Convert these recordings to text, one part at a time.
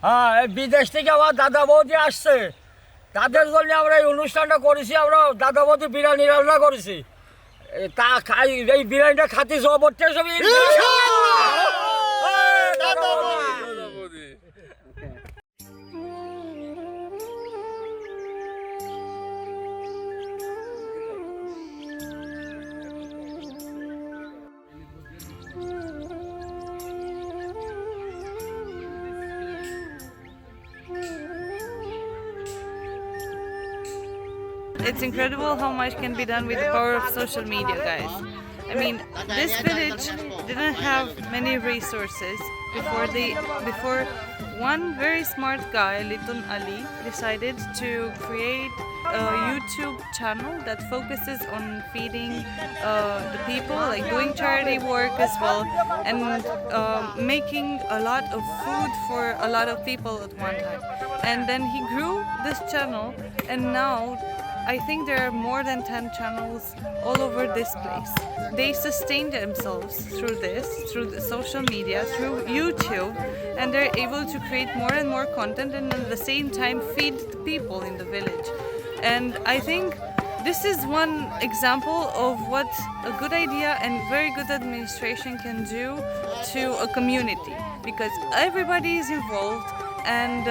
হ্যাঁ, এই বিদেশ থেকে আমার দাদা বৌদি আসছে, তাদের জন্য আমরা এই অনুষ্ঠানটা করেছি। আমরা দাদা বৌদি বিরিয়ানি রান্না করেছি, তা খাই। এই বিরিয়ানিটা খাতে জবরতে সবই। It's incredible how much can be done with the power of social media, guys. I mean, this village didn't have many resources before one very smart guy, Little Ali, decided to create a YouTube channel that focuses on feeding the people, like doing charity work as well, and making a lot of food for a lot of people at one time. And then he grew this channel, and now I think there are more than 10 channels all over this place. They sustain themselves through this, through the social media, through YouTube, and they're able to create more and more content and at the same time feed the people in the village. And I think this is one example of what a good idea and very good administration can do to a community, because everybody is involved and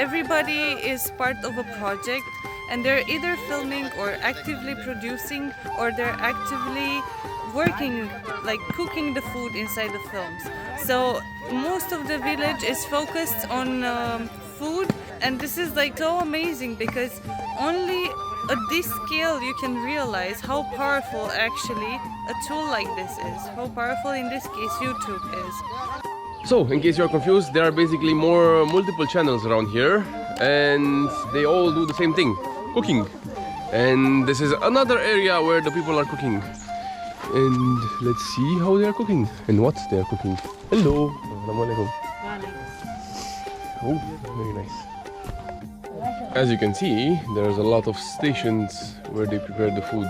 everybody is part of a project, and they're either filming or actively producing, or they're actively working, like cooking the food inside the films. So most of the village is focused on food, and this is like so amazing, because only at this scale you can realize how powerful actually a tool like this is, how powerful in this case YouTube is. So, in case you're confused, there are basically multiple channels around here, and they all do the same thing, cooking. And this is another area where the people are cooking. And let's see how they are cooking and what they are cooking. Hello. Assalamualaikum. Oh, very nice. As you can see, there's a lot of stations where they prepare the food.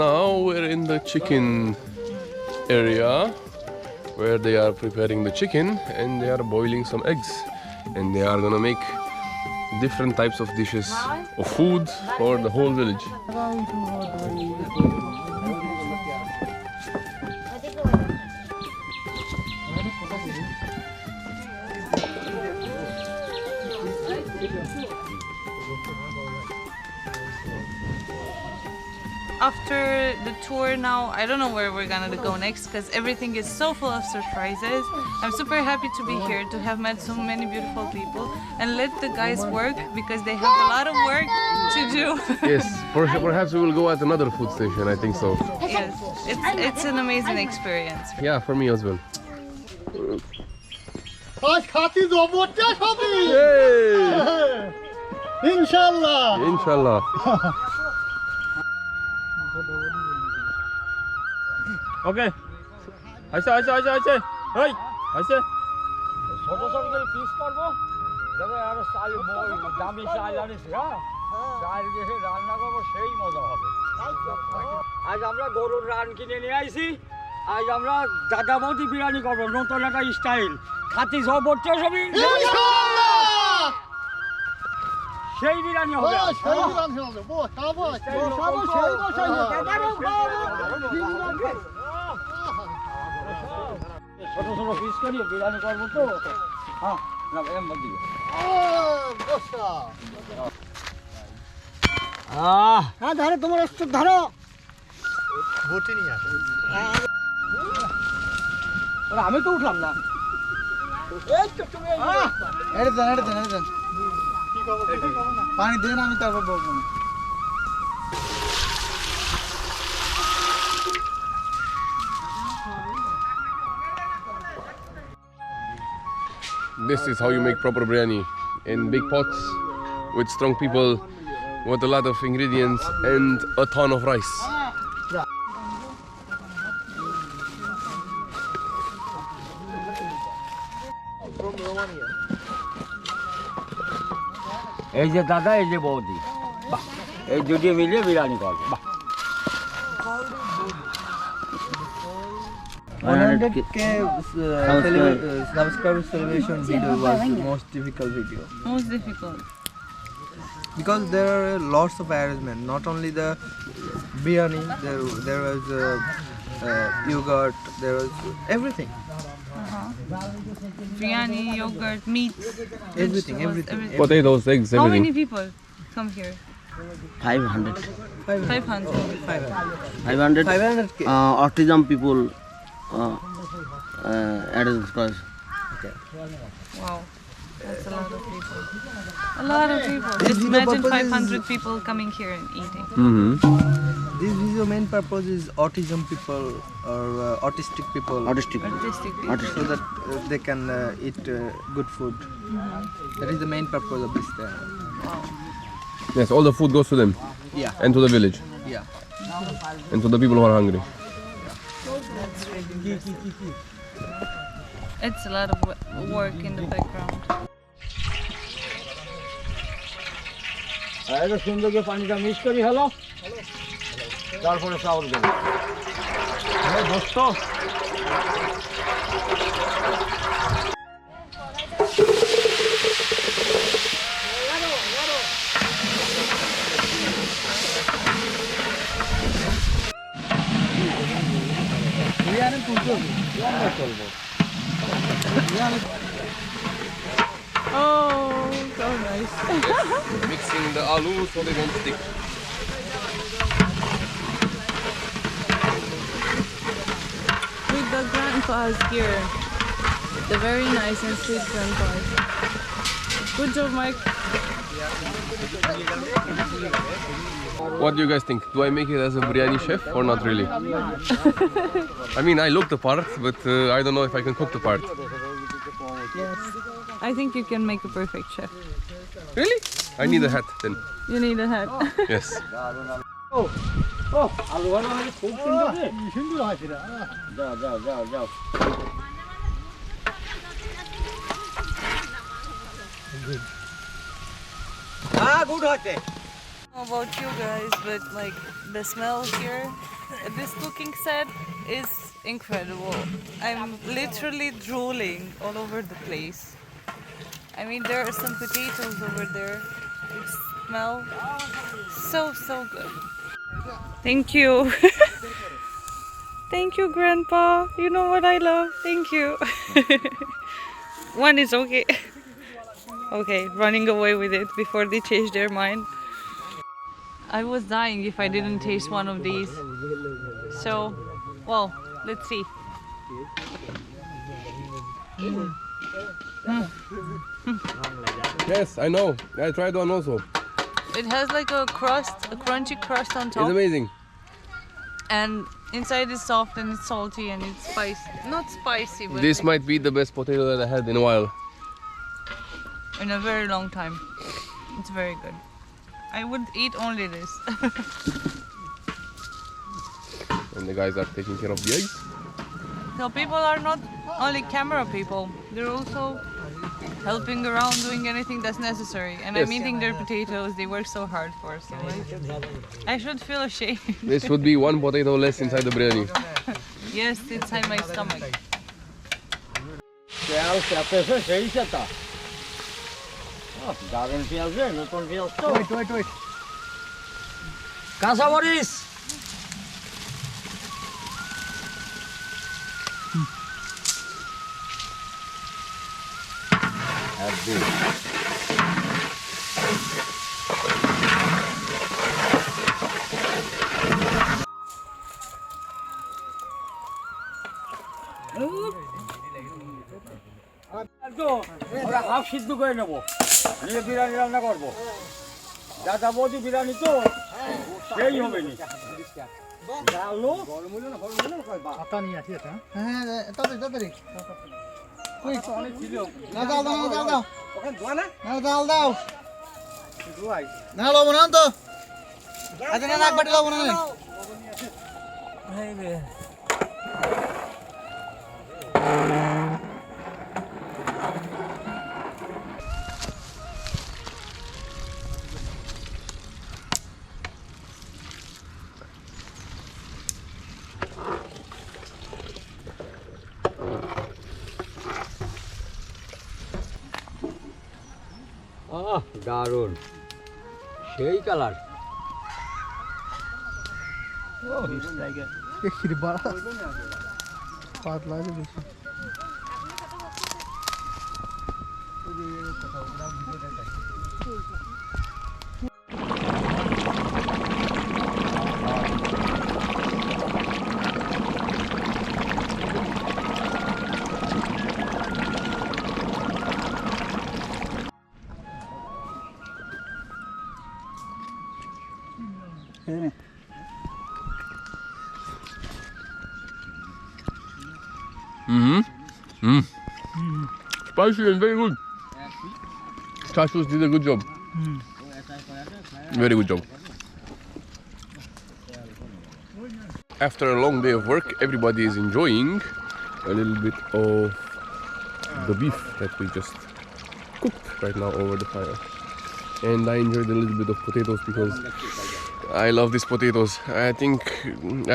Now we're in the chicken area, where they are preparing the chicken and they are boiling some eggs, and they are gonna make different types of dishes of food for the whole village. After the tour now, I don't know where we're gonna go next, because everything is so full of surprises. I'm super happy to be here, to have met so many beautiful people, and let the guys work, because they have a lot of work to do. Yes, perhaps we will go at another food station, I think so. Yes, it's an amazing experience. Yeah, for me as well. Yay! Inshallah. Inshallah. Okay. আইছে এই আইছে ছোট ছোট করে piece করবো, দেখো আর চাল দামি চাল আনিছি। হ্যাঁ, চাল দিয়ে রান্না করবো, সেই মজা হবে। আজ আমরা গরুর রান কিনে নিয়ে আইছি। আজ আমরা দাদা বৌদি বিরিয়ানি করবো, নতুন একটা স্টাইল, খাতি জবরদস্ত সবই। সেই বিরিয়ানি হবে, সেই বিরিয়ানি হবে। বসাবো সেই বসাবো ছোট ছোট পিস করি বিরিয়ানি করবো তো। হ্যাঁ, না এম দিকে হ্যাঁ ধরো, তোমার একটু ধরো, বটি নিয়ে আসো। আমি তো উঠলাম না। পানি দেন, আমি তারপর বলবো। This is how you make proper biryani, in big pots with strong people, with a lot of ingredients and a ton of rice. এই যে দাদা, এই যে বৌদি, এই দুটি মিলে বিরিয়ানি করবো। 100k subscriber celebration video was the most difficult video. Most difficult. Because there are lots of arrangements, not only the biryani, there was yogurt, there was everything. Biryani, yogurt, meat. Everything, vegetables, everything. Potatoes, eggs, How everything. many people come here? 500. 500. 500 500k. autism people arrange class. Wow. That's a lot of people. A lot of people. Just imagine 500 people coming here and eating. This video main purpose is autism people or autistic people. Autistic. Artistic people. So that they can eat good food. That is the main purpose of this channel. Yes, all the food goes to them. Yeah. And to the village. Yeah. And to the people who are hungry. It's a lot of work in the background. এটা সুন্দর করে পানিটা mix করি হলো তারপরে চাউল দেব দোস্ত বিরিয়ানি তুলতে চলবো Oh, so nice. Mixing the aloo so they won't stick. With the grandpas here. The very nice and sweet grandpas. Good job, Mike. What do you guys think? Do I make it as a biryani chef or not really? I mean, I look the part, but I don't know if I can cook the part. Yes. I think you can make a perfect chef. Really? I need a hat then. You need a hat. Yes. আলু ভালো হলে খুব সুন্দর রে সুন্দর হয়েছে রে যাও যাও যাও যাও গুড হয়েছে About you guys, but like the smell here at this cooking set is incredible. I'm literally drooling all over the place. I mean, there are some potatoes over there. They smell so good. Thank you. Thank you, Grandpa. You know what I love. Thank you. One is okay. Okay, running away with it before they change their mind. I was dying if I didn't taste one of these. So, well, let's see. Yes, I know. I tried one also. It has like a crust, a crunchy crust on top. It's amazing. And inside is soft and it's salty and it's spicy. Not spicy, but This might be the best potato that I had in a while. in a very long time. It's very good. I would eat only this. And the guys are taking care of the eggs. So people are not only camera people, they're also helping around doing anything that's necessary. And I'm Yes. eating their potatoes, they work so hard for us. So I should feel ashamed. This would be one potato less inside the biryani. Yes, inside my stomach. পেঁয়াজ চাপেছে সেই সেটা দারুণ পেঁয়াজ রে নতুন পেঁয়াজ তো wait কাঁচা মরিচ আমরা হাফ সিদ্ধ করে নেবো নিয়ে বিরিয়ানি রান্না করবো দাদা বৌদি বিরিয়ানি তো সেই হবে নি আলু ছাতা নিয়ে আসি এটা হ্যাঁ তাড়াতাড়ি অনেক ছিল না দাও ওখানে ধোয়া না দাও ধোয়াই না লবণ আন তো আজ না এক বাটি লবণ আন এই রে দারুণ সেই কালার পাতলা আছে বেশি Spicy and very good. Chashus did a good job. Very good job. After a long day of work, everybody is enjoying a little bit of the beef that we just cooked right now over the fire. And I enjoyed a little bit of potatoes because I love these potatoes. I think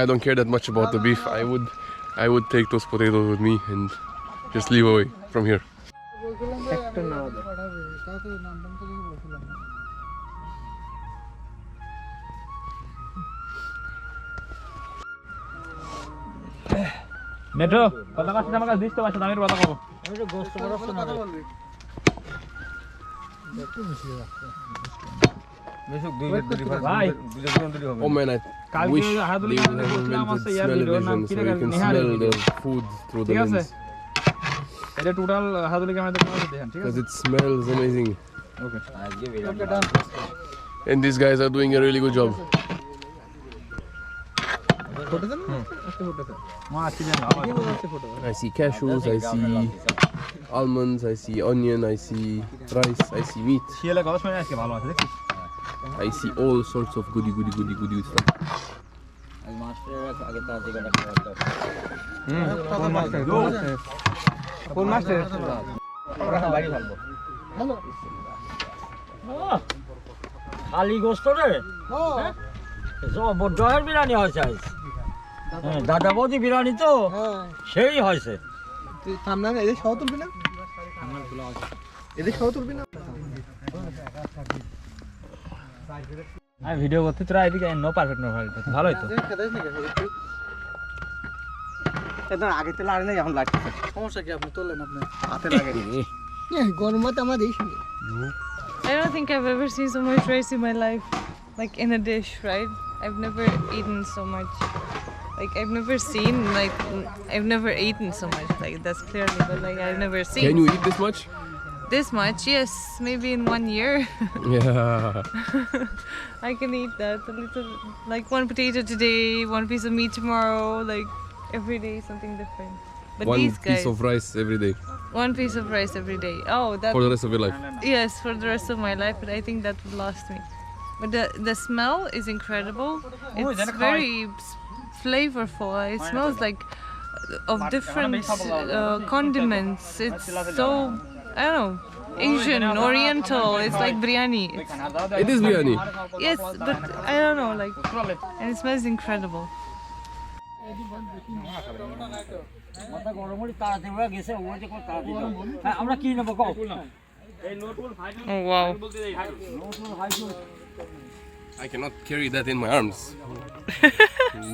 I don't care that much about the beef. I would take those potatoes with me and just leave away from here. Metro কত কাছে আমার কাছে this তো বাসা দামের কথা কব আমি তো গোস্ত বড় না Oh man, I wish they would have invented smell-o-vision so you can smell the food through the lens. এটা টোটাল হাদুলি ক্যামেরা দেখতে দেখেন ঠিক Because আছে it smells amazing. Okay And these guys are doing a really good job. I see cashews, I see almonds, I see onion, I see rice, I see meat. শিয়ালে কথা শুনে আজকে ভালো আছে দেখছিস I see all sorts of goody stuff. কোন master খালি গোস্ত রে জবরদস্ত বিরিয়ানি হয়েছে আজ দাদা বৌদি বিরিয়ানি তো সেই হয়েছে তুই থাম না এদের সহ তুলবি না এদের সহ তুলবি না আমি ভিডিও করতে তোরা এদিকে নো পারফেক্ট নো ভালোই তো এটা আগে তো লাগে না এখন লাগছে সমস্যা কি আপনি তোলেন আপনি হাতে লাগে গরমতে আমাদের এই শুনে I don't think I've ever seen so much rice in my life, like in a dish, right? I've never eaten so much. Like I've never seen, like I've never eaten so much. Like that's clearly, but like I've never seen. Can you eat this much? This much? Yes, maybe in 1 year. Yeah. I can eat that a little, like one potato today, one piece of meat tomorrow, like every day something different. But One these guys, piece of rice every day one piece of rice every day. Oh, that. for the rest of your life. Yes, for the rest of my life, but I think that would last me. But the smell is incredible. It's very flavorful. It smells like of different condiments. It's so, I don't know, Asian, Oriental. It's like biryani. It is biryani. Yes, but I don't know, like, and it smells incredible. মাথা গরম হলে তাড়াতাড়ি ওরা গেছে ওই যে কোন তাড়াতাড়ি হ্যাঁ আমরা কি নেব কও এই নোটুল ফাইনাল Oh wow. নোটুল হাইজু I cannot carry that in my arms.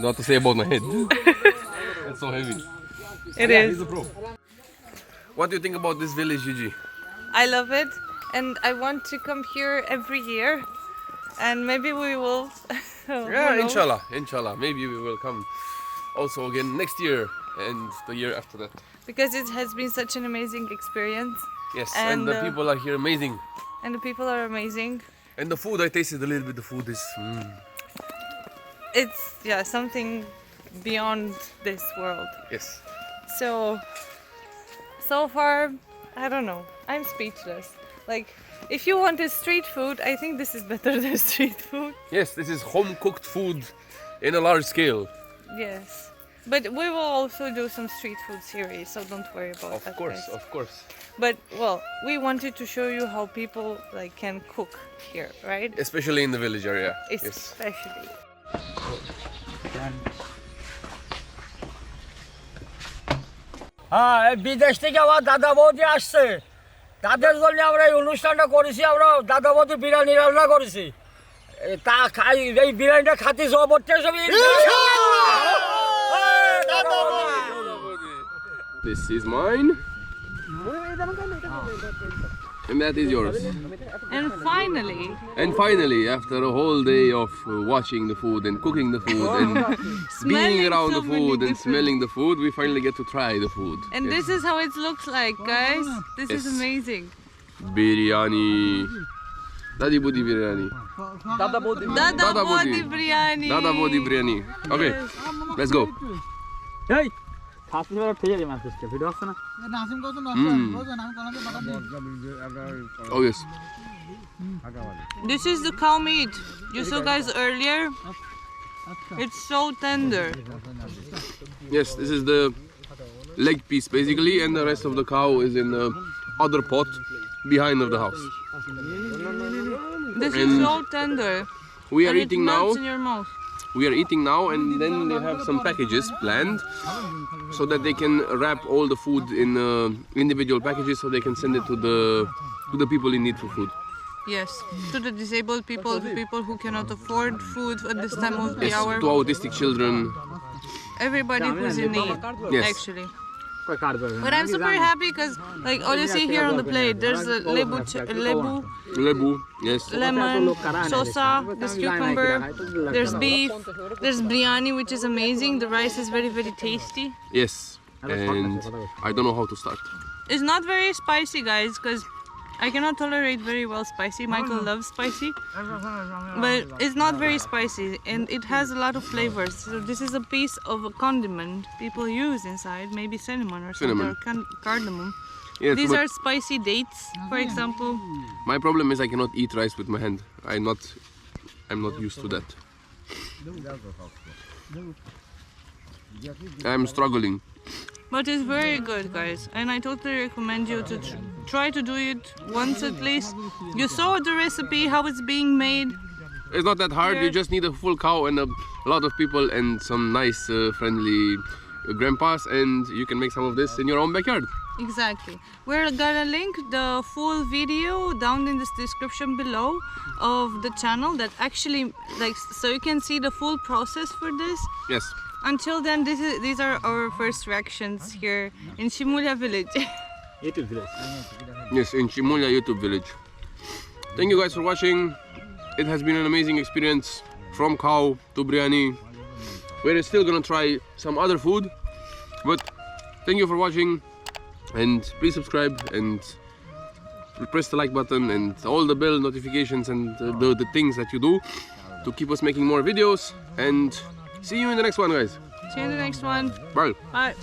Not to say about my head. It's so heavy. It is. What do you think about this village, Gigi? I love it, and I want to come here every year, and maybe we will. Who Yeah, knows? inshallah. Maybe we will come also again next year and the year after that. Because it has been such an amazing experience. Yes, and And, the people are here amazing. And the people are amazing. And the food, I tasted a little bit. The food is. It's something beyond this world. Yes. So far, I don't know. I'm speechless. Like, if you want a street food, I think this is better than street food. Yes, this is home cooked food in a large scale. Yes. But we will also do some street food series, so don't worry about that. Guys. Of course. But well, we wanted to show you how people like can cook here, right? Especially in the village area. Yes. Especially. হ্যাঁ এই বিদেশ থেকে আমার দাদা বৌদি আসছে তাদের জন্য আমরা এই অনুষ্ঠানটা করেছি, আমরা দাদাবতী বিরিয়ানি রান্না করেছি। তা খাই, এই বিরিয়ানিটা খাতে জবরদস্ত সবই। This is mine. And that is yours. And finally, After a whole day of watching the food and cooking the food and being Smelling around so the many food and different- smelling the food, we finally get to try the food. and Yes. this is how it looks like, guys. This is Yes. amazing. Biryani. Dadi Budi biryani. Dada Dada Bodi Bodi. biryani. Dada Bodi biryani. Okay, let's go. এই first বার ঠিক আছে মাছ দিচ্ছে video আছে না Oh yes. This is the cow meat you saw, guys, earlier. It's so tender. Yes, this is the leg piece basically, and the rest of the cow is in the other pot behind of the house. This is And so tender. We are And eating it now. melts in your mouth. We are eating now, and then they have some packages planned so that they can wrap all the food in individual packages so they can send it to the people in need for food. Yes, to the disabled people, to people who cannot afford food at this time of the Yes, hour. to autistic children. Everybody who's in need, Yes. actually. But I'm super happy because, like, all you see here on the plate, there's a lebu, Lebu, yes. lemon, sosa, there's cucumber, there's beef, there's biryani, which is amazing. The rice is very, very tasty. Yes. And I don't know how to start. It's not very spicy, guys, because I cannot tolerate very well spicy. Michael loves spicy, but it's not very spicy, and it has a lot of flavors. So this is a piece of a condiment people use inside, maybe cinnamon or something, Cinnamon. or cardamom. Yes, These but are spicy dates, for example. my problem is I cannot eat rice with my hand. I'm not used to that. I'm struggling. But it's very good, guys, and I totally recommend you to try to do it once at least. You saw the recipe, how it's being made. It's not that hard. You just need a full cow and a lot of people and some nice, friendly grandpas, and you can make some of this in your own backyard. Exactly. We're gonna link the full video down in this description below of the channel that actually, like, so you can see the full process for this. Yes. Until then, these are our first reactions here in Shimulia village. YouTube village Yes, in Shimulia YouTube village. Thank you guys for watching. It has been an amazing experience from cow to biryani. We're still gonna try some other food, but thank you for watching, and please subscribe and press the like button and all the bell notifications and the things that you do to keep us making more videos, and see you in the next one, guys. See you in the next one. Bye. Bye.